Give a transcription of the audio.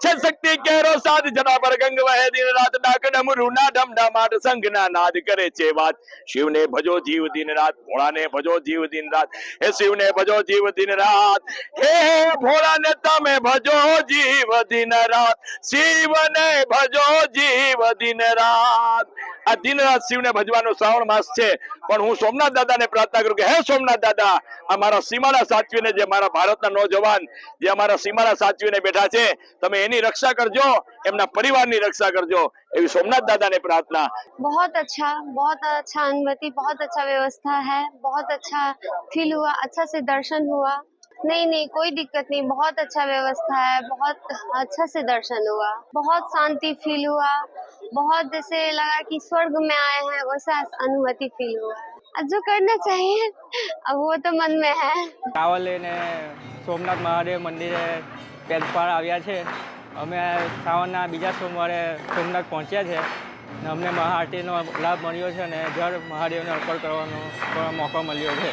છે શક્તિ કેરો સાધ જટા પર ગંગ વહે દિન રાત ડાક ડમરૂ ના ઢમ ઢમાટ સંઘ ના નાદ કરે છે વાત શિવને ભજો જીવ દિન રાત ભોળાને ભજો જીવ દિન રાત હે શિવને ભજો જીવ દિન રાત હે ભોળાને તમે ભજો જીવ દિન રાત શિવને ભજો જીવ દિન રાત આ દિન રાત શિવને ભજવાનો શ્રાવણ માસ છે પણ હું સોમનાથ દાદાને પ્રાર્થના કરું કે હે સોમનાથ દાદા અમારા સીમાડા સાચવીને જે મારા ભારતના નોજવાન જે અમારા સીમાડા સાચવીને બેઠા છે તમે એની રક્ષા કરજો એમના પરિવારની રક્ષા કરજો એવી सोमनाथ दादा ने प्रार्थना। बहुत अच्छा अनुमति, बहुत अच्छा व्यवस्था है, बहुत अच्छा फील हुआ, अच्छा से दर्शन हुआ। नहीं कोई दिक्कत नहीं, बहुत अच्छा व्यवस्था है, बहुत अच्छा से दर्शन हुआ, बहुत शांति फील हुआ, बहुत जैसे लगा कि स्वर्ग में आए हैं वैसा अनुभूति फील हुआ। जो करना चाहिए अब वो तो मन में है। કાવલે ને સોમનાથ મહાદેવ મંદિરે પેદપાર આવ્યા છે। અમે શ્રાવણના બીજા સોમવારે સોમનાથ પહોંચ્યા છે ને અમને મહાઆરતીનો લાભ મળ્યો છે અને જળ મહાદેવને અર્પણ કરવાનો મોકો મળ્યો છે।